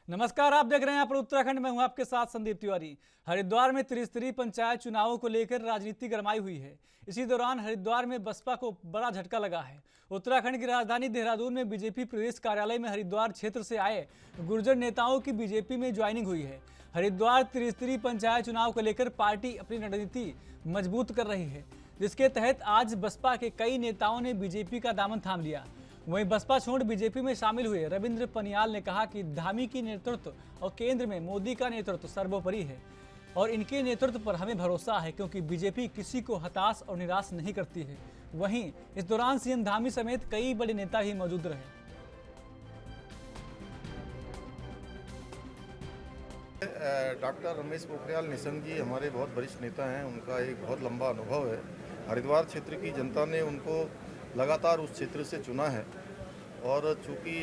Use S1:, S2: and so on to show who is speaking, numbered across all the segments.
S1: नमस्कार, आप देख रहे हैं यहाँ पर उत्तराखंड में हूँ आपके साथ संदीप तिवारी। हरिद्वार में त्रिस्तरीय पंचायत चुनावों को लेकर राजनीति गरमाई हुई है। इसी दौरान हरिद्वार में बसपा को बड़ा झटका लगा है। उत्तराखंड की राजधानी देहरादून में बीजेपी प्रदेश कार्यालय में हरिद्वार क्षेत्र से आए गुर्जर नेताओं की बीजेपी में ज्वाइनिंग हुई है। हरिद्वार त्रिस्तरीय पंचायत चुनाव को लेकर पार्टी अपनी रणनीति मजबूत कर रही है, जिसके तहत आज बसपा के कई नेताओं ने बीजेपी का दामन थाम लिया। वहीं बसपा छोड़ बीजेपी में शामिल हुए रविंद्र पनियाल ने कहा कि धामी की नेतृत्व और केंद्र में मोदी का नेतृत्व सर्वोपरि है और इनके नेतृत्व पर हमें भरोसा है, क्योंकि बीजेपी किसी को हताश और निराश नहीं करती है। वहीं इस दौरान सीएम धामी समेत कई बड़े नेता भी मौजूद रहे।
S2: डॉक्टर रमेश पोखरियाल निशंक जी हमारे बहुत वरिष्ठ नेता हैं। उनका एक बहुत लंबा अनुभव है। हरिद्वार क्षेत्र की जनता ने उनको लगातार उस क्षेत्र से चुना है और चूँकि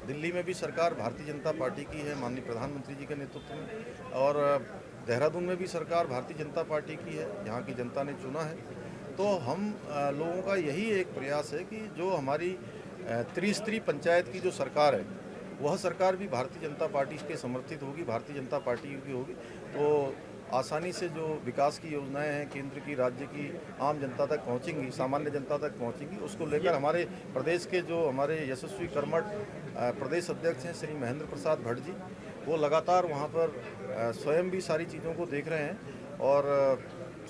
S2: दिल्ली में भी सरकार भारतीय जनता पार्टी की है माननीय प्रधानमंत्री जी के नेतृत्व में, और देहरादून में भी सरकार भारतीय जनता पार्टी की है, यहाँ की जनता ने चुना है। तो हम लोगों का यही एक प्रयास है कि जो हमारी त्रिस्तरीय पंचायत की जो सरकार है वह सरकार भी भारतीय जनता पार्टी के समर्थित होगी, भारतीय जनता पार्टी की होगी। तो आसानी से जो विकास की योजनाएं हैं केंद्र की, राज्य की आम जनता तक पहुंचेंगी, सामान्य जनता तक पहुंचेंगी। उसको लेकर हमारे प्रदेश के जो हमारे यशस्वी कर्मठ प्रदेश अध्यक्ष हैं श्री महेंद्र प्रसाद भट्ट जी, वो लगातार वहां पर स्वयं भी सारी चीज़ों को देख रहे हैं और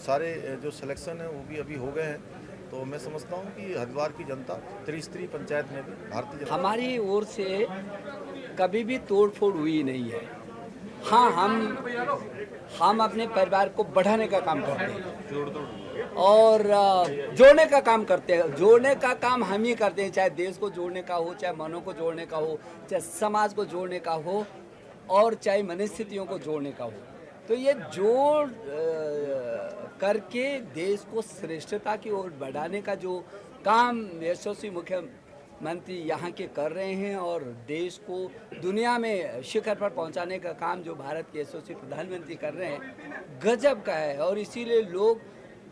S2: सारे जो सिलेक्शन है वो भी अभी हो गए हैं। तो मैं समझता हूँ कि हरिद्वार की जनता त्रिस्तरीय पंचायत में भी भारतीय जनता
S3: हमारी ओर से कभी भी तोड़ फोड़ हुई नहीं है। हाँ, हम अपने परिवार को बढ़ाने का काम करते हैं और जोड़ने का काम करते हैं। जोड़ने का काम हम ही करते हैं, चाहे देश को जोड़ने का हो, चाहे मनों को जोड़ने का हो, चाहे समाज को जोड़ने का हो और चाहे मनस्थितियों को जोड़ने का हो। तो ये जोड़ करके देश को श्रेष्ठता की ओर बढ़ाने का जो काम यशस्वी मुख्यमंत्री यहाँ के कर रहे हैं और देश को दुनिया में शिखर पर पहुँचाने का काम जो भारत के यशस्वी प्रधानमंत्री कर रहे हैं, गजब का है। और इसीलिए लोग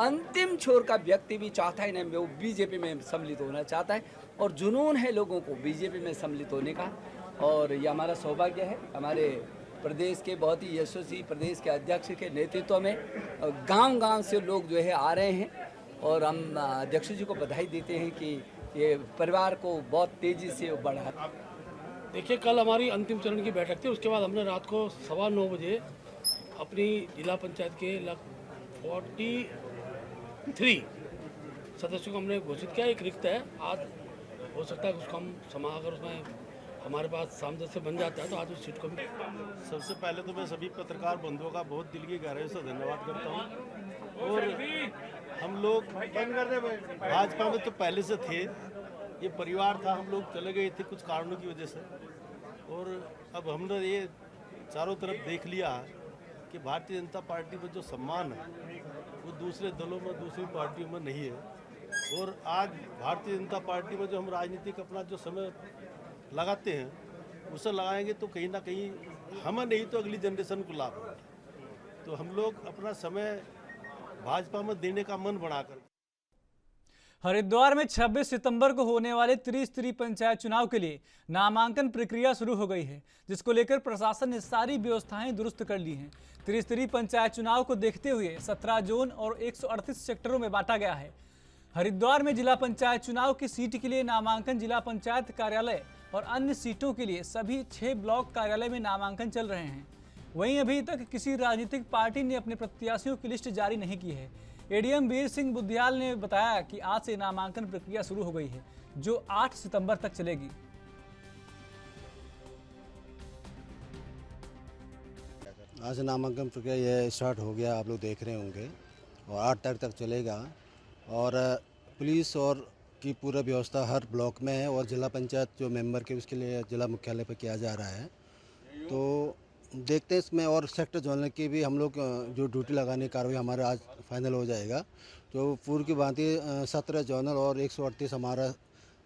S3: अंतिम छोर का व्यक्ति भी चाहता है ना, वो बीजेपी में सम्मिलित होना चाहता है और जुनून है लोगों को बीजेपी में सम्मिलित होने का। और ये हमारा सौभाग्य है, हमारे प्रदेश के बहुत ही यशस्वी प्रदेश के अध्यक्ष के नेतृत्व में गांव-गांव से लोग जो है आ रहे हैं और हम अध्यक्ष जी को बधाई देते हैं कि ये परिवार को बहुत तेज़ी से बढ़ा।
S4: देखिए, कल हमारी अंतिम चरण की बैठक थी, उसके बाद हमने रात को 9:15 बजे अपनी जिला पंचायत के 43 सदस्यों को हमने घोषित किया। एक रिक्त है, आज हो सकता है उसको हम समाकर उसमें हमारे पास सामंजस्य बन जाता है तो आज उस सीट को भी।
S5: सबसे पहले तो मैं सभी पत्रकार बंधुओं का बहुत दिल की गहराई से धन्यवाद करता हूँ। और हम लोग भाजपा में तो पहले से थे, ये परिवार था, हम लोग चले गए थे कुछ कारणों की वजह से, और अब हमने ये चारों तरफ देख लिया कि भारतीय जनता पार्टी में जो सम्मान है वो दूसरे दलों में, दूसरी पार्टियों में नहीं है। और आज भारतीय जनता पार्टी में जो हम राजनीतिक अपना जो समय लगाते हैं उसे लगाएंगे तो कहीं ना कहीं हमें नहीं तो अगली जनरेशन को लाभ होगा। तो हम लोग अपना समय भाजपा में देने का मन बनाकर।
S1: हरिद्वार में 26 सितंबर को होने वाले त्रिस्तरीय पंचायत चुनाव के लिए नामांकन प्रक्रिया शुरू हो गई है, जिसको लेकर प्रशासन ने सारी व्यवस्थाएं दुरुस्त कर ली हैं। त्रिस्तरीय पंचायत चुनाव को देखते हुए 17 जोन और 138 सेक्टरों में बांटा गया है। हरिद्वार में जिला पंचायत चुनाव की सीट के लिए नामांकन जिला पंचायत कार्यालय और अन्य सीटों के लिए सभी 6 ब्लॉक कार्यालय में नामांकन चल रहे हैं। वहीं अभी तक किसी राजनीतिक पार्टी ने अपने प्रत्याशियों की लिस्ट जारी नहीं की है। एडीएम वीर सिंह बुद्धियाल ने बताया कि आज से नामांकन प्रक्रिया शुरू हो गई है, जो 8 सितंबर तक चलेगी।
S6: आज से नामांकन प्रक्रिया ये स्टार्ट हो गया, आप लोग देख रहे होंगे, और 8 तारीख तक चलेगा। और पुलिस और की पूरा व्यवस्था हर ब्लॉक में है और जिला पंचायत जो मेंबर के उसके लिए जिला मुख्यालय पर किया जा रहा है। तो देखते हैं इसमें, और सेक्टर जोनल की भी हम लोग जो ड्यूटी लगाने की कार्रवाई हमारा आज फाइनल हो जाएगा। जो पूर्व की भांति 17 जोनल और 138 हमारा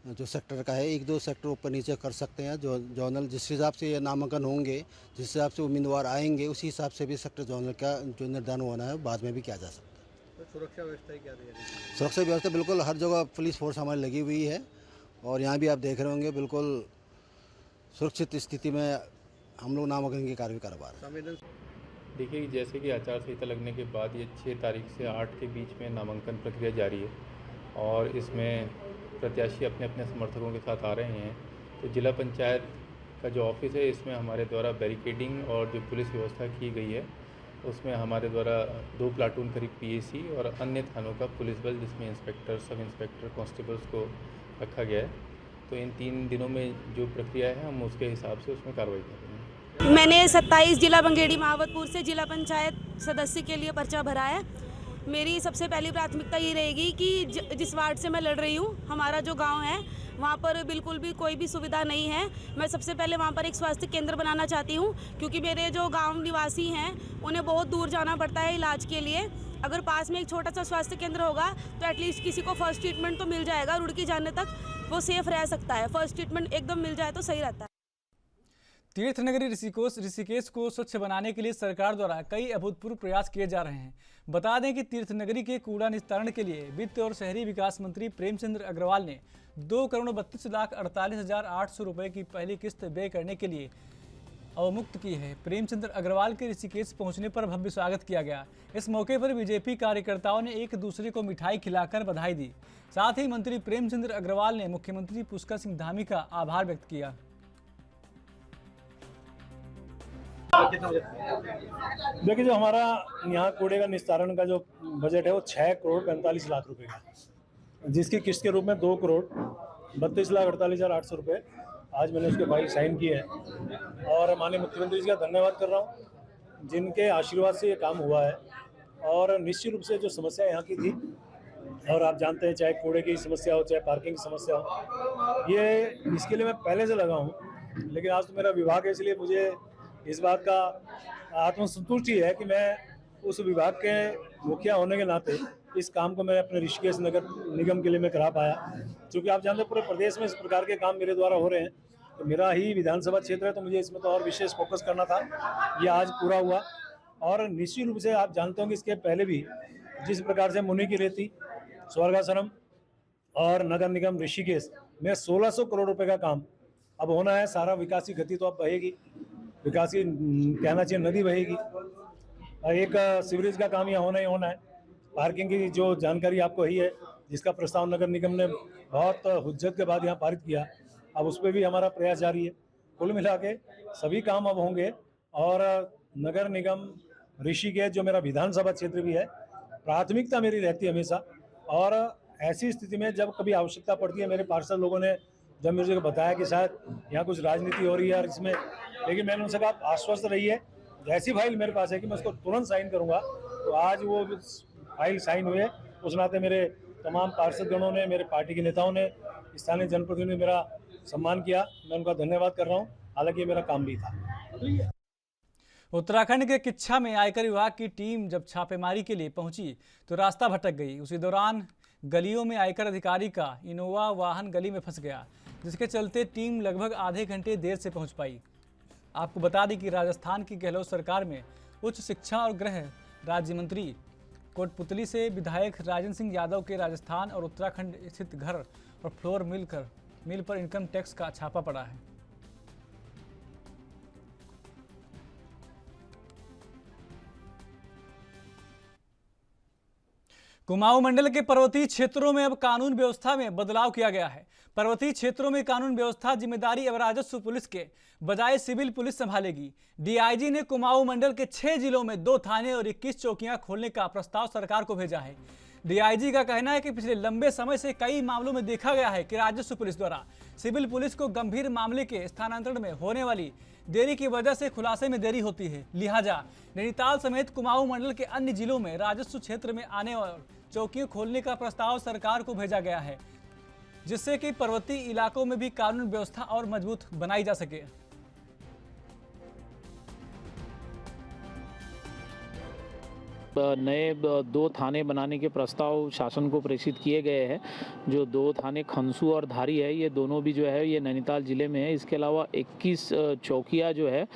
S6: जो सेक्टर का है, 1-2 सेक्टर ऊपर नीचे कर सकते हैं जो जोनल, जिस हिसाब से ये नामांकन होंगे, जिस हिसाब से उम्मीदवार आएंगे उसी हिसाब से भी सेक्टर जोनल का जो निर्धारण होना है बाद में भी किया जा सकता है।
S7: तो सुरक्षा व्यवस्था क्या रही है?
S6: सुरक्षा व्यवस्था बिल्कुल हर जगह पुलिस फोर्स हमारी लगी हुई है और यहाँ भी आप देख रहे होंगे बिल्कुल सुरक्षित स्थिति में हम लोग नामांकन की कार्रवाई करवा रहे हैं।
S7: संवेदन
S8: देखिए, जैसे कि आचार संहिता लगने के बाद ये 6 तारीख से 8 के बीच में नामांकन प्रक्रिया जारी है और इसमें प्रत्याशी अपने अपने समर्थकों के साथ आ रहे हैं। तो जिला पंचायत का जो ऑफिस है इसमें हमारे द्वारा बैरिकेडिंग और जो पुलिस व्यवस्था की गई है उसमें हमारे द्वारा 2 प्लाटून करीब पीएसी और अन्य थानों का पुलिस बल जिसमें इंस्पेक्टर, सब इंस्पेक्टर, कांस्टेबल्स को रखा गया है। तो इन 3 दिनों में जो प्रक्रिया है हम उसके हिसाब से उसमें कार्रवाई कर रहे हैं।
S9: मैंने 27 जिला बंगेड़ी महावतपुर से जिला पंचायत सदस्य के लिए पर्चा भरा है। मेरी सबसे पहली प्राथमिकता ये रहेगी कि जिस वार्ड से मैं लड़ रही हूँ, हमारा जो गांव है वहाँ पर बिल्कुल भी कोई भी सुविधा नहीं है। मैं सबसे पहले वहाँ पर एक स्वास्थ्य केंद्र बनाना चाहती हूँ, क्योंकि मेरे जो गांव निवासी हैं उन्हें बहुत दूर जाना पड़ता है इलाज के लिए। अगर पास में एक छोटा सा स्वास्थ्य केंद्र होगा तो एटलीस्ट किसी को फर्स्ट ट्रीटमेंट तो मिल जाएगा, रुड़की जाने तक वो सेफ रह सकता है। फर्स्ट ट्रीटमेंट एकदम मिल जाए तो सही रहता है।
S1: तीर्थनगरी ऋषिकेश को स्वच्छ बनाने के लिए सरकार द्वारा कई अभूतपूर्व प्रयास किए जा रहे हैं। बता दें कि तीर्थनगरी के कूड़ा निस्तारण के लिए वित्त और शहरी विकास मंत्री प्रेमचंद्र अग्रवाल ने 2,32,48,800 रुपये की पहली किस्त व्यय करने के लिए अवमुक्त की है। प्रेमचंद्र अग्रवाल के ऋषिकेश पहुंचने पर भव्य स्वागत किया गया। इस मौके पर बीजेपी कार्यकर्ताओं ने एक दूसरे को मिठाई खिलाकर बधाई दी। साथ ही मंत्री प्रेमचंद्र अग्रवाल ने मुख्यमंत्री पुष्कर सिंह धामी का आभार व्यक्त किया।
S10: देखिए, जो हमारा यहाँ कूड़े का निस्तारण का जो बजट है वो 6,45,00,000 रुपए का, जिसकी किस्त के रूप में 2,32,48,800 रुपये आज मैंने उसके फाइल साइन किए हैं। और माननीय मुख्यमंत्री जी का धन्यवाद कर रहा हूँ, जिनके आशीर्वाद से ये काम हुआ है। और निश्चित रूप से जो समस्या यहाँ की थी, और आप जानते हैं चाहे कूड़े की समस्या हो चाहे पार्किंग की समस्या हो, ये इसके लिए मैं पहले से लगा हूँ। लेकिन आज तो मेरा विभाग है, इसलिए मुझे इस बात का आत्मसंतुष्टि है कि मैं उस विभाग के मुखिया होने के नाते इस काम को मैं अपने ऋषिकेश नगर निगम के लिए मैं करा पाया। क्योंकि आप जानते हैं पूरे प्रदेश में इस प्रकार के काम मेरे द्वारा हो रहे हैं, तो मेरा ही विधानसभा क्षेत्र है, तो मुझे इसमें तो और विशेष फोकस करना था। ये आज पूरा हुआ। और निश्चित रूप से आप जानते हो कि इसके पहले भी जिस प्रकार से मुनि की रेती, स्वर्गाश्रम और नगर निगम ऋषिकेश में 1,600 करोड़ रुपए का काम अब होना है। सारा विकास की गति तो अब बहेगी, विकास की कहना चाहिए नदी बहेगी। एक सीवरेज का काम यहाँ होना ही होना है। पार्किंग की जो जानकारी आपको ही है, जिसका प्रस्ताव नगर निगम ने बहुत हुज्जत के बाद यहाँ पारित किया, अब उस पर भी हमारा प्रयास जारी है। कुल मिला के सभी काम अब होंगे। और नगर निगम ऋषिकेश जो मेरा विधानसभा क्षेत्र भी है, प्राथमिकता मेरी रहती है हमेशा। और ऐसी स्थिति में जब कभी आवश्यकता पड़ती है, मेरे पार्षद लोगों ने जब मुझे बताया कि शायद यहाँ कुछ राजनीति हो रही है और इसमें, लेकिन मैंने उनसे कहा आश्वस्त रही है, जैसी फाइल मेरे पास है कि मैं उसको तुरंत साइन करूँगा। तो आज वो फाइल साइन हुए। उस नाते मेरे तमाम पार्षदगणों ने, मेरे पार्टी के नेताओं ने, स्थानीय जनप्रतिनिधियों ने मेरा सम्मान किया। मैं उनका धन्यवाद कर रहा हूँ, हालांकि ये मेरा काम भी था।
S1: उत्तराखंड के किच्छा में आयकर विभाग की टीम जब छापेमारी के लिए पहुंची तो रास्ता भटक गई। उसी दौरान गलियों में आयकर अधिकारी का इनोवा वाहन गली में फंस गया, जिसके चलते टीम लगभग आधे घंटे देर से पहुंच पाई। आपको बता दें कि राजस्थान की गहलोत सरकार में उच्च शिक्षा और गृह राज्य मंत्री कोटपुतली से विधायक राजेंद्र सिंह यादव के राजस्थान और उत्तराखंड स्थित घर और फ्लोर मिल पर इनकम टैक्स का छापा पड़ा है। कुमाऊं मंडल के पर्वतीय क्षेत्रों में अब कानून व्यवस्था में बदलाव किया गया है। पर्वतीय क्षेत्रों में कानून व्यवस्था जिम्मेदारी अब राजस्व पुलिस के बजाय सिविल पुलिस संभालेगी। डीआईजी ने कुमाऊं मंडल के 6 जिलों में 2 थाने और 21 चौकियां खोलने का प्रस्ताव सरकार को भेजा है। डीआईजी का कहना है कि पिछले लंबे समय से कई मामलों में देखा गया है कि राजस्व पुलिस द्वारा सिविल पुलिस को गंभीर मामले के स्थानांतरण में होने वाली देरी की वजह से खुलासे में देरी होती है। लिहाजा नैनीताल समेत कुमाऊं मंडल के अन्य जिलों में राजस्व क्षेत्र में आने और चौकियां खोलने का प्रस्ताव सरकार को भेजा गया है, जिससे कि पर्वतीय इलाकों में भी कानून व्यवस्था और मजबूत बनाई जा सके।
S11: नए 2 थाने बनाने के प्रस्ताव शासन को प्रेषित किए गए हैं। जो 2 थाने खनसू और धारी है, ये दोनों भी जो है ये नैनीताल ज़िले में है। इसके अलावा 21 चौकियाँ जो है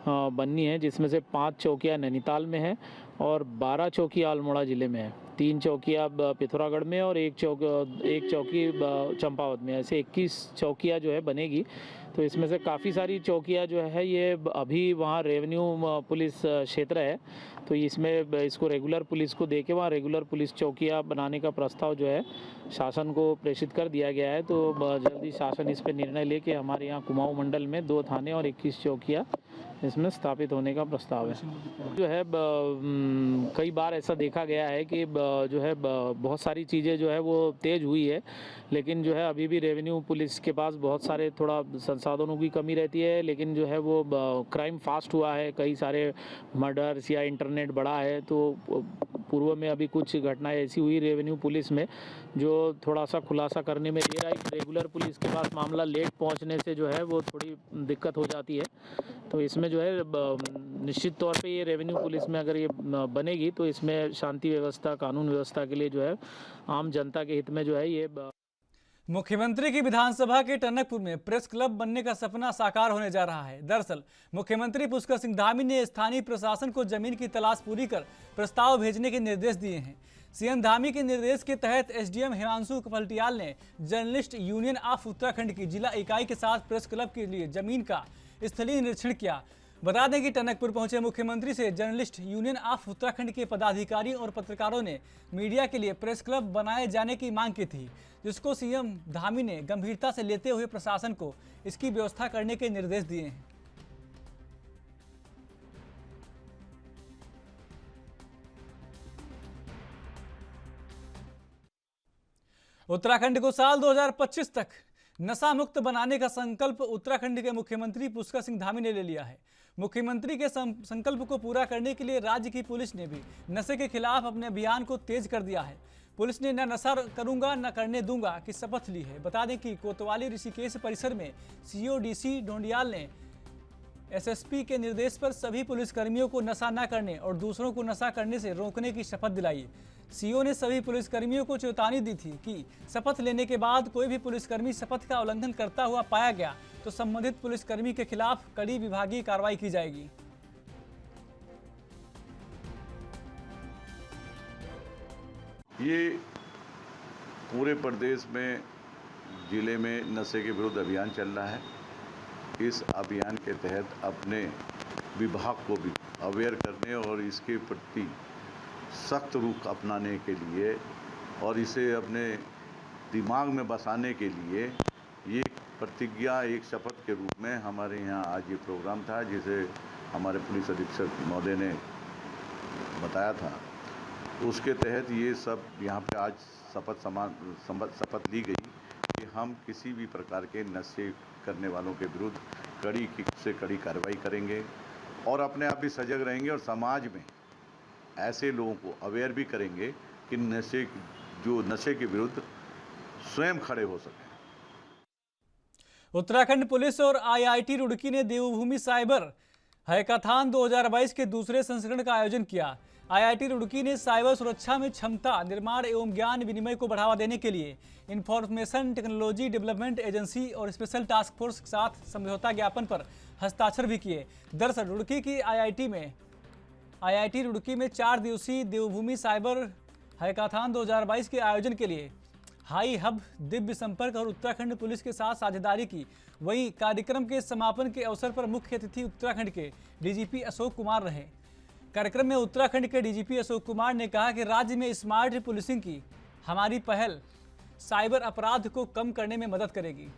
S11: बननी है, जिसमें से 5 चौकियाँ नैनीताल में है और 12 चौकी अल्मोड़ा ज़िले में है। 3 चौकियाँ पिथौरागढ़ में और एक चौकी चंपावत में। ऐसे 21 चौकियाँ जो है बनेगी, तो इसमें से काफ़ी सारी चौकियाँ जो है ये अभी वहाँ रेवेन्यू पुलिस क्षेत्र है, तो इसमें इसको रेगुलर पुलिस को देके वहाँ रेगुलर पुलिस चौकियाँ बनाने का प्रस्ताव जो है शासन को प्रेषित कर दिया गया है। तो जल्दी शासन इस पर निर्णय ले कि हमारे यहाँ कुमाऊँ मंडल में 2 थाने और 21 चौकियाँ इसमें स्थापित होने का प्रस्ताव है। जो है कई बार ऐसा देखा गया है कि जो है बहुत सारी चीज़ें जो है वो तेज़ हुई है, लेकिन जो है अभी भी रेवेन्यू पुलिस के पास बहुत सारे थोड़ा संसाधनों की कमी रहती है, लेकिन जो है वो क्राइम फास्ट हुआ है, कई सारे मर्डर्स या इंटरनेट बढ़ा है। तो पूर्व में अभी कुछ घटनाएं ऐसी हुई रेवेन्यू पुलिस में जो थोड़ा सा खुलासा करने में देर आई। रेगुलर पुलिस के पास मामला लेट पहुंचने से जो है वो थोड़ी दिक्कत हो जाती है। तो इसमें जो है निश्चित तौर पे ये रेवेन्यू पुलिस में अगर ये बनेगी तो इसमें शांति व्यवस्था, कानून व्यवस्था के लिए जो है आम जनता के हित में जो है ये
S1: मुख्यमंत्री की विधानसभा के टनकपुर में प्रेस क्लब बनने का सपना साकार होने जा रहा है। दरअसल मुख्यमंत्री पुष्कर सिंह धामी ने स्थानीय प्रशासन को जमीन की तलाश पूरी कर प्रस्ताव भेजने के निर्देश दिए हैं। सीएम धामी के निर्देश के तहत एसडीएम हिमांशु पलटियाल ने जर्नलिस्ट यूनियन ऑफ उत्तराखंड की जिला इकाई के साथ प्रेस क्लब के लिए जमीन का स्थलीय निरीक्षण किया। बता दें कि टनकपुर पहुंचे मुख्यमंत्री से जर्नलिस्ट यूनियन ऑफ उत्तराखंड के पदाधिकारियों और पत्रकारों ने मीडिया के लिए प्रेस क्लब बनाए जाने की मांग की थी, जिसको सीएम धामी ने गंभीरता से लेते हुए प्रशासन को इसकी व्यवस्था करने के निर्देश दिए हैं। उत्तराखंड को साल 2025 तक नशा मुक्त बनाने का संकल्प उत्तराखंड के मुख्यमंत्री पुष्कर सिंह धामी ने ले लिया है। मुख्यमंत्री के संकल्प को पूरा करने के लिए राज्य की पुलिस ने भी नशे के खिलाफ अपने अभियान को तेज कर दिया है। पुलिस ने न नशा करूंगा न करने दूंगा की शपथ ली है। बता दें कि कोतवाली ऋषिकेश परिसर में सीओ डीसी ढोंडियाल ने एसएसपी के निर्देश पर सभी पुलिसकर्मियों को नशा न करने और दूसरों को नशा करने से रोकने की शपथ दिलाई। सीओ ने सभी पुलिसकर्मियों को चेतावनी दी थी कि शपथ लेने के बाद कोई भी पुलिसकर्मी शपथ का उल्लंघन करता हुआ पाया गया तो संबंधित पुलिसकर्मी के खिलाफ कड़ी विभागीय कार्रवाई की जाएगी।
S12: ये पूरे प्रदेश में जिले में नशे के विरुद्ध अभियान चल रहा है। इस अभियान के तहत अपने विभाग को भी अवेयर करने और इसके प्रति सख्त रुख अपनाने के लिए और इसे अपने दिमाग में बसाने के लिए ये प्रतिज्ञा एक शपथ के रूप में हमारे यहाँ आज ये प्रोग्राम था, जिसे हमारे पुलिस अधीक्षक महोदय ने बताया था। उसके तहत ये सब यहाँ पे आज शपथ ली गई कि हम किसी भी प्रकार के नशे करने वालों के विरुद्ध कड़ी से कड़ी कार्रवाई करेंगे और अपने आप भी सजग रहेंगे और समाज में ऐसे लोगों को अवेयर भी करेंगे कि नशे के विरुद्ध स्वयं खड़े हो सकें।
S1: उत्तराखंड पुलिस और आईआईटी रुड़की ने देवभूमि साइबर हैकाथॉन 2022 के दूसरे संस्करण का आयोजन किया। आईआईटी रुड़की ने साइबर सुरक्षा में क्षमता निर्माण एवं ज्ञान विनिमय को बढ़ावा देने के लिए इंफॉर्मेशन टेक्नोलॉजी डेवलपमेंट एजेंसी और स्पेशल टास्क फोर्स के साथ समझौता ज्ञापन पर हस्ताक्षर भी किए। दरअसल रुड़की की आईआईटी रुड़की में 4 दिवसीय देवभूमि साइबर हैकाथॉन 2022 के आयोजन के लिए हाई हब, दिव्य संपर्क और उत्तराखंड पुलिस के साथ साझेदारी की। वहीं कार्यक्रम के समापन के अवसर पर मुख्य अतिथि उत्तराखंड के डीजीपी अशोक कुमार रहे। कार्यक्रम में उत्तराखंड के डीजीपी अशोक कुमार ने कहा कि राज्य में स्मार्ट पुलिसिंग की हमारी पहल साइबर अपराध को कम करने में मदद करेगी।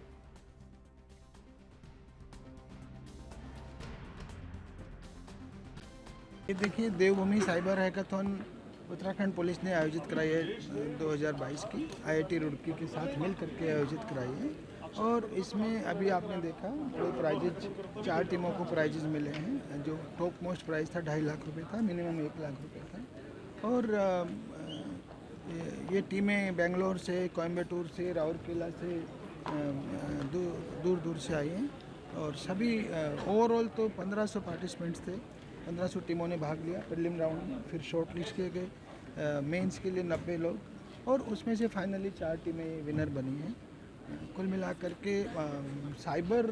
S13: ये देखिए, देवभूमि साइबर हैकाथॉन उत्तराखंड पुलिस ने आयोजित कराई है 2022 की, आईआईटी रुड़की के साथ मिल करके आयोजित कराई है। और इसमें अभी आपने देखा कोई प्राइजेज 4 टीमों को प्राइजेज मिले हैं। जो टॉप मोस्ट प्राइज था 2.5 लाख रुपए था, मिनिमम 1 लाख रुपए था। और ये टीमें बेंगलोर से, कोयम्बटूर से, राउरकेला से दूर दूर से आई हैं। और सभी ओवरऑल तो 1500 पार्टिसिपेंट्स थे, 1500 टीमों ने भाग लिया प्रीलिम राउंड में। फिर शॉर्ट लिस्ट किए गए मेंस के लिए 90 लोग और उसमें से फाइनली 4 टीमें विनर बनी हैं। कुल मिलाकर के साइबर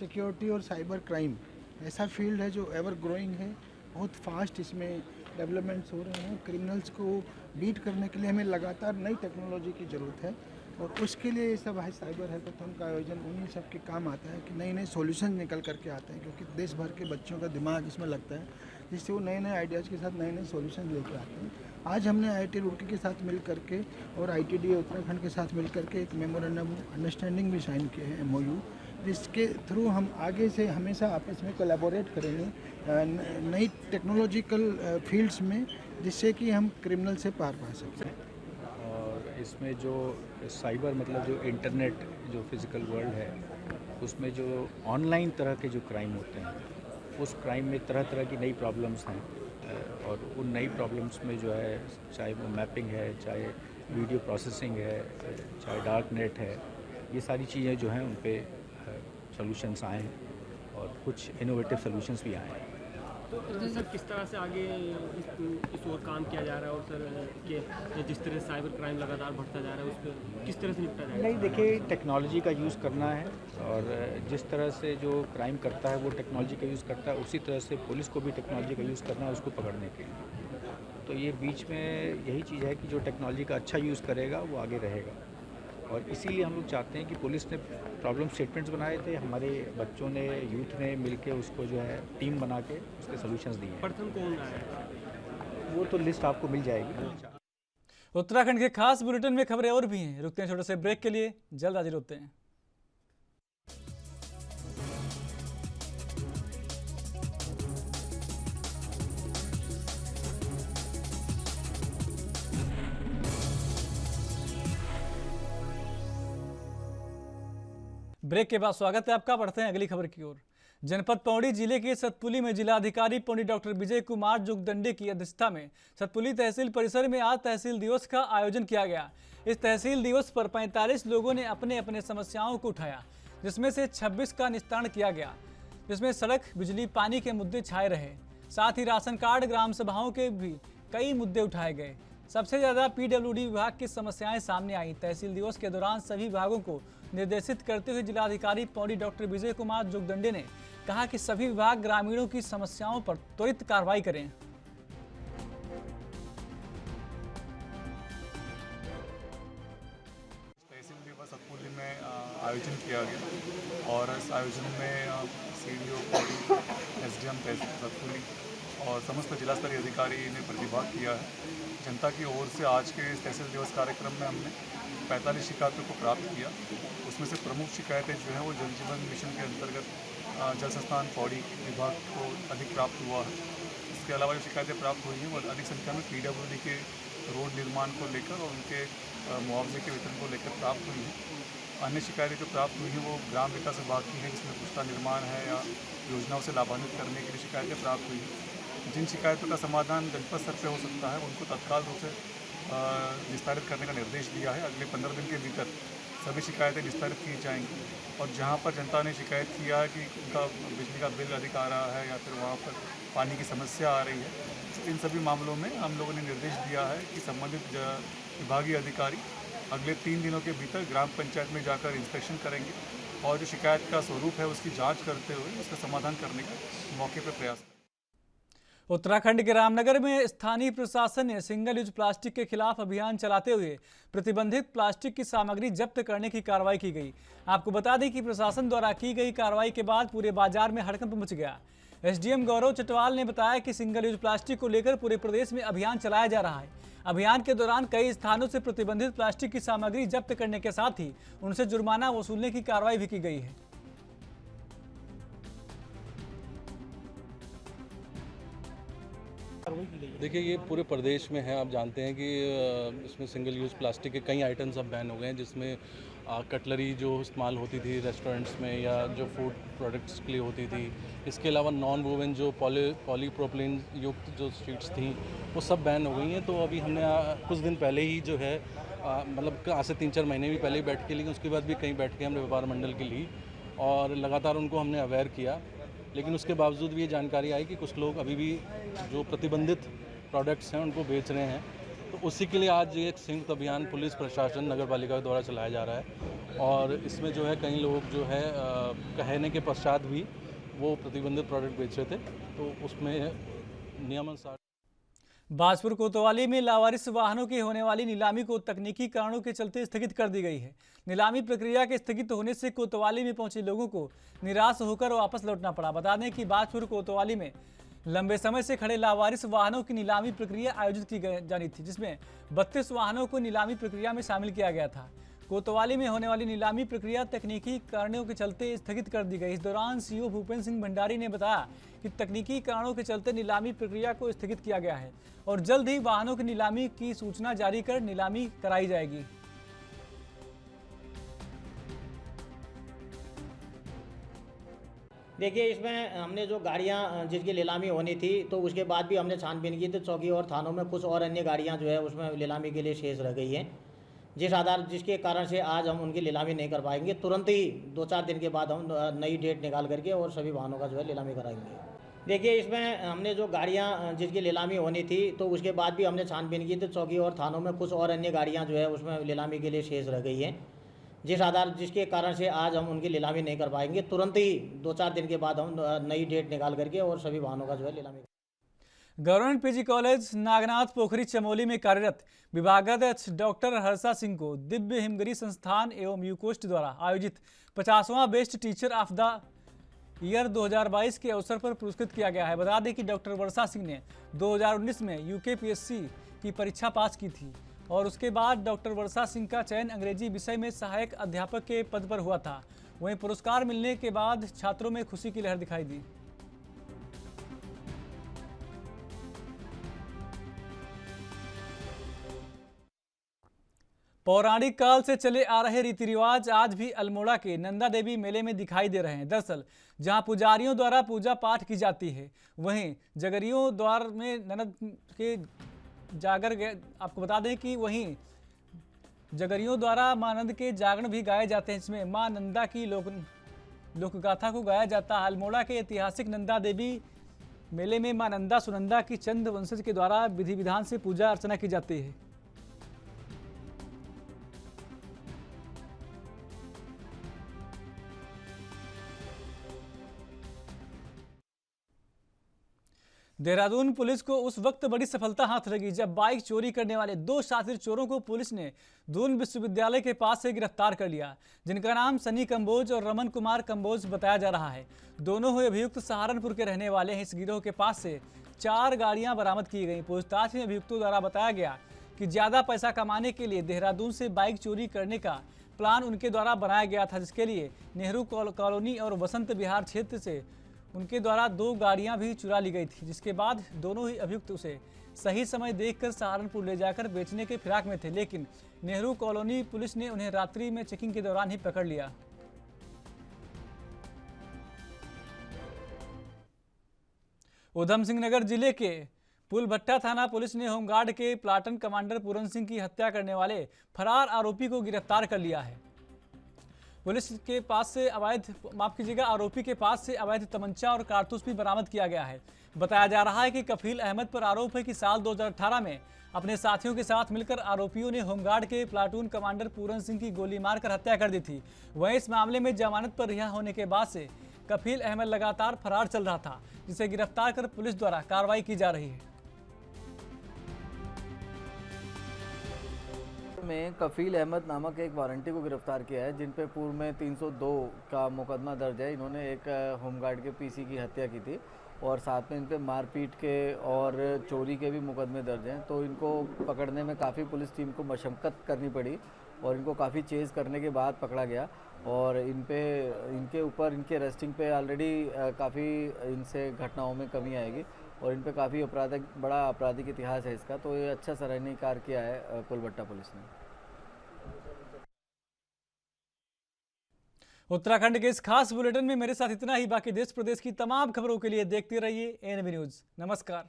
S13: सिक्योरिटी और साइबर क्राइम ऐसा फील्ड है जो एवर ग्रोइंग है, बहुत फास्ट इसमें डेवलपमेंट्स हो रहे हैं। क्रिमिनल्स को बीट करने के लिए हमें लगातार नई टेक्नोलॉजी की ज़रूरत है। और उसके लिए ये सब साइबर हैकाथॉन का आयोजन उन्हीं सब के काम आता है कि नए नए सॉल्यूशन निकल करके आते हैं, क्योंकि देश भर के बच्चों का दिमाग इसमें लगता है, जिससे वो नए नए आइडियाज़ के साथ नए नए सॉल्यूशन लेके आते हैं। आज हमने IIT रुड़की के साथ मिल करके और ITDA उत्तराखंड के साथ मिल करके एक मेमोरेंडम अंडरस्टैंडिंग भी साइन किए हैं, MOU, जिसके थ्रू हम आगे से हमेशा आपस में कोलैबोरेट करेंगे नई टेक्नोलॉजिकल फील्ड्स में, जिससे कि हम क्रिमिनल से पार पा सकते हैं।
S14: और इसमें जो साइबर मतलब जो इंटरनेट जो फिज़िकल वर्ल्ड है, उसमें जो ऑनलाइन तरह के जो क्राइम होते हैं, उस क्राइम में तरह तरह की नई प्रॉब्लम्स हैं, और उन नई प्रॉब्लम्स में जो है, चाहे वो मैपिंग है, चाहे वीडियो प्रोसेसिंग है, चाहे डार्क नेट है, ये सारी चीज़ें जो हैं उन पे सॉल्यूशंस आए हैं और कुछ इनोवेटिव सॉल्यूशंस भी आए हैं।
S15: तो सर किस तरह से आगे इस ओर काम किया जा रहा है, और सर कि जिस तरह साइबर क्राइम लगातार बढ़ता जा रहा है उस पर किस तरह से निपटा जाएगा?
S14: नहीं, देखिए, टेक्नोलॉजी का यूज़ करना है, और जिस तरह से जो क्राइम करता है वो टेक्नोलॉजी का यूज़ करता है, उसी तरह से पुलिस को भी टेक्नोलॉजी का यूज़ करना है उसको पकड़ने के लिए। तो ये बीच में यही चीज़ है कि जो टेक्नोलॉजी का अच्छा यूज़ करेगा वो आगे रहेगा, और इसीलिए हम लोग चाहते हैं कि पुलिस ने प्रॉब्लम स्टेटमेंट्स बनाए थे, हमारे बच्चों ने, यूथ ने मिलके उसको जो है टीम बना के उसके सॉल्यूशंस दिए।
S15: प्रथम कौन आया?
S14: वो तो लिस्ट आपको मिल जाएगी।
S1: उत्तराखंड के खास बुलेटिन में खबरें और भी हैं, रुकते हैं छोटे से ब्रेक के लिए, जल्द हाजिर होते हैं। ब्रेक के बाद स्वागत है आपका। बढ़ते हैं अगली खबर की ओर। जनपद पौड़ी जिले के सतपुली में जिलाधिकारी पौड़ी डॉक्टर विजय कुमार जोगदंडे की अध्यक्षता में सतपुली तहसील परिसर में आज तहसील दिवस का आयोजन किया गया। इस तहसील दिवस पर 45 लोगों ने अपने अपने समस्याओं को उठाया, जिसमें से 26 का निस्तारण किया गया, जिसमें सड़क, बिजली, पानी के मुद्दे छाए रहे। साथ ही राशन कार्ड, ग्राम सभाओं के भी कई मुद्दे उठाए गए। सबसे ज़्यादा PWD विभाग की समस्याएं सामने आई। तहसील दिवस के दौरान सभी विभागों को निर्देशित करते हुए जिलाधिकारी पौड़ी डॉक्टर विजय कुमार जोगदंडे ने कहा कि सभी विभाग ग्रामीणों की समस्याओं पर त्वरित कार्रवाई करें।
S16: तहसील दिवस सतपुली में आयोजन किया गया, और इस आयोजन में CDO पौड़ी, SDM तहसील सतपुली और समस्त जिला स्तरीय अधिकारी ने प्रतिभाग किया है। जनता की ओर से आज के इस तहसील दिवस कार्यक्रम में हमने 45 शिकायतों को प्राप्त किया। उसमें से प्रमुख शिकायतें जो हैं वो जल जीवन मिशन के अंतर्गत जल संस्थान पौड़ी विभाग को अधिक प्राप्त हुआ है। इसके अलावा जो शिकायतें प्राप्त हुई हैं वो अधिक संख्या में PWD के रोड निर्माण को लेकर और उनके मुआवजे के वितरण को लेकर प्राप्त हुई हैं। अन्य शिकायतें जो प्राप्त हुई हैं वो ग्राम विकास विभाग की हैं, जिसमें पुस्ता निर्माण है या योजनाओं से लाभान्वित करने के लिए शिकायतें प्राप्त हुई हैं। जिन शिकायतों का समाधान जनपद स्तर पर हो सकता है उनको तत्काल रूप से निस्तारित करने का निर्देश दिया है। अगले 15 दिन के भीतर सभी शिकायतें निस्तारित की जाएंगी, और जहां पर जनता ने शिकायत किया है कि उनका बिजली का बिल अधिक आ रहा है या फिर वहां पर पानी की समस्या आ रही है, तो इन सभी मामलों में हम लोगों ने निर्देश दिया है कि संबंधित विभागीय अधिकारी अगले 3 दिनों के भीतर ग्राम पंचायत में जाकर इंस्पेक्शन करेंगे और जो शिकायत का स्वरूप है उसकी जाँच करते हुए उसका समाधान करने का मौके पर प्रयास करेंगे।
S1: उत्तराखंड के रामनगर में स्थानीय प्रशासन ने सिंगल यूज प्लास्टिक के खिलाफ अभियान चलाते हुए प्रतिबंधित प्लास्टिक की सामग्री जब्त करने की कार्रवाई की गई। आपको बता दें कि प्रशासन द्वारा की गई कार्रवाई के बाद पूरे बाजार में हड़कंप मच गया। SDM गौरव चटवाल ने बताया कि सिंगल यूज प्लास्टिक को लेकर पूरे प्रदेश में अभियान चलाया जा रहा है। अभियान के दौरान कई स्थानों से प्रतिबंधित प्लास्टिक की सामग्री जब्त करने के साथ ही उनसे जुर्माना वसूलने की कार्रवाई भी की गई है।
S17: देखिए, ये पूरे प्रदेश में है। आप जानते हैं कि इसमें सिंगल यूज़ प्लास्टिक के कई आइटम्स अब बैन हो गए हैं, जिसमें कटलरी जो इस्तेमाल होती थी रेस्टोरेंट्स में या जो फूड प्रोडक्ट्स के लिए होती थी, इसके अलावा नॉन वोवन जो पॉलीप्रोपिलीन युक्त जो शीट्स थी वो सब बैन हो गई हैं। तो अभी हमने कुछ दिन पहले ही जो है मतलब आज से 3-4 महीने भी पहले ही बैठकें ली, उसके बाद भी कई बैठकें हमने व्यापार मंडल की ली और लगातार उनको हमने अवेयर किया। लेकिन उसके बावजूद भी ये जानकारी आई कि कुछ लोग अभी भी जो प्रतिबंधित प्रोडक्ट्स हैं उनको बेच रहे हैं। तो उसी के लिए आज ये एक संयुक्त अभियान पुलिस प्रशासन नगर पालिका द्वारा चलाया जा रहा है, और इसमें जो है कई लोग जो है कहने के पश्चात भी वो प्रतिबंधित प्रोडक्ट बेच रहे थे, तो उसमें नियमानुसार।
S1: बाजपुर कोतवाली में लावारिस वाहनों की होने वाली नीलामी को तकनीकी कारणों के चलते स्थगित कर दी गई है। नीलामी प्रक्रिया के स्थगित होने से कोतवाली में पहुंचे लोगों को निराश होकर वापस लौटना पड़ा। बता दें कि बाजपुर कोतवाली में लंबे समय से खड़े लावारिस वाहनों की नीलामी प्रक्रिया आयोजित की जानी थी, जिसमें 32 वाहनों को नीलामी प्रक्रिया में शामिल किया गया था। कोतवाली में होने वाली नीलामी प्रक्रिया तकनीकी कारणों के चलते स्थगित कर दी गई। इस दौरान सीओ भूपेंद्र सिंह भंडारी ने बताया कि तकनीकी कारणों के चलते नीलामी प्रक्रिया को स्थगित किया गया है और जल्द ही वाहनों की नीलामी की सूचना जारी कर नीलामी कराई जाएगी।
S18: देखिए, इसमें हमने जो गाड़ियां जिसकी नीलामी होनी थी तो उसके बाद भी हमने छानबीन की तो चौकी और थानों में कुछ और अन्य गाड़ियां जो है उसमें नीलामी के लिए शेष रह गई हैं, जिसके कारण से आज हम उनकी नीलामी नहीं कर पाएंगे। तुरंत ही 2-4 दिन के बाद हम नई डेट निकाल करके और सभी वाहनों का जो है नीलामी कराएंगे। देखिए, इसमें हमने जो गाड़ियां जिसकी नीलामी होनी थी तो उसके बाद भी हमने छानबीन की तो चौकी और थानों में कुछ और अन्य गाड़ियां जो है उसमें नीलामी के लिए शेष रह गई हैं, जिसके कारण से आज हम उनकी नीलामी नहीं कर पाएंगे। तुरंत ही 2-4 दिन के बाद हम नई डेट निकाल करके और सभी वाहनों का जो है नीलामी।
S1: गवर्नमेंट पीजी कॉलेज नागनाथ पोखरी चमोली में कार्यरत विभागाध्यक्ष डॉक्टर हर्षा सिंह को दिव्य हिमगिरी संस्थान एवं यूकोस्ट द्वारा आयोजित 50वां best teacher of the year 2022 के अवसर पर पुरस्कृत किया गया है। बता दें कि डॉक्टर वर्षा सिंह ने 2019 में यूकेपीएससी की परीक्षा पास की थी और उसके बाद डॉक्टर वर्षा सिंह का चयन अंग्रेजी विषय में सहायक अध्यापक के पद पर हुआ था। वहीं पुरस्कार मिलने के बाद छात्रों में खुशी की लहर दिखाई दी। पौराणिक काल से चले आ रहे रीति रिवाज आज भी अल्मोड़ा के नंदा देवी मेले में दिखाई दे रहे हैं। दरअसल जहां पुजारियों द्वारा पूजा पाठ की जाती है, वहीं जगरियों द्वार में ननद के जागर आपको बता दें कि वहीं जगरियों द्वारा मां नंद के जागरण भी गाए जाते हैं, जिसमें मां नंदा की लोकगाथा को गाया जाता है। अल्मोड़ा के ऐतिहासिक नंदा देवी मेले में मां नंदा सुनंदा की चंद वंशज के द्वारा विधि विधान से पूजा अर्चना की जाती है। देहरादून पुलिस को उस वक्त बड़ी सफलता हाथ लगी जब बाइक चोरी करने वाले 2 शातिर चोरों को पुलिस ने दून विश्वविद्यालय के पास से गिरफ्तार कर लिया, जिनका नाम सनी कंबोज और रमन कुमार कंबोज बताया जा रहा है। दोनों ही अभियुक्त सहारनपुर के रहने वाले हैं। इस गिरोह के पास से 4 गाड़ियां बरामद की गई। पूछताछ में अभियुक्तों द्वारा बताया गया कि ज्यादा पैसा कमाने के लिए देहरादून से बाइक चोरी करने का प्लान उनके द्वारा बनाया गया था, जिसके लिए नेहरू कॉलोनी और वसंत विहार क्षेत्र से उनके द्वारा 2 गाड़ियां भी चुरा ली गई थी, जिसके बाद दोनों ही अभियुक्त उसे सही समय देखकर सहारनपुर ले जाकर बेचने के फिराक में थे, लेकिन नेहरू कॉलोनी पुलिस ने उन्हें रात्रि में चेकिंग के दौरान ही पकड़ लिया। उधम सिंह नगर जिले के पुलभट्टा थाना पुलिस ने होमगार्ड के प्लाटन कमांडर पूरन सिंह की हत्या करने वाले फरार आरोपी को गिरफ्तार कर लिया है। पुलिस के पास से आरोपी के पास से अवैध तमंचा और कारतूस भी बरामद किया गया है। बताया जा रहा है कि कफील अहमद पर आरोप है कि साल 2018 में अपने साथियों के साथ मिलकर आरोपियों ने होमगार्ड के प्लाटून कमांडर पूरन सिंह की गोली मारकर हत्या कर दी थी। वहीं इस मामले में जमानत पर रिहा होने के बाद से कफील अहमद लगातार फरार चल रहा था, जिसे गिरफ्तार कर पुलिस द्वारा कार्रवाई की जा रही है।
S19: में कफील अहमद नामक एक वारंटी को गिरफ्तार किया है, जिन पे पूर्व में 302 का मुकदमा दर्ज है। इन्होंने एक होमगार्ड के पीसी की हत्या की थी और साथ में इन पे मारपीट के और चोरी के भी मुकदमे दर्ज हैं। तो इनको पकड़ने में काफ़ी पुलिस टीम को मशक्क़त करनी पड़ी और इनको काफ़ी चेज़ करने के बाद पकड़ा गया और इनके ऊपर इनके अरेस्टिंग पे ऑलरेडी काफ़ी इनसे घटनाओं में कमी आएगी और इन पे काफ़ी बड़ा आपराधिक इतिहास है इसका। तो ये अच्छा सराहनीय कार्य किया है पुलभट्टा पुलिस ने।
S1: उत्तराखंड के इस खास बुलेटिन में मेरे साथ इतना ही। बाकी देश प्रदेश की तमाम खबरों के लिए देखते रहिए एएनबी न्यूज़। नमस्कार।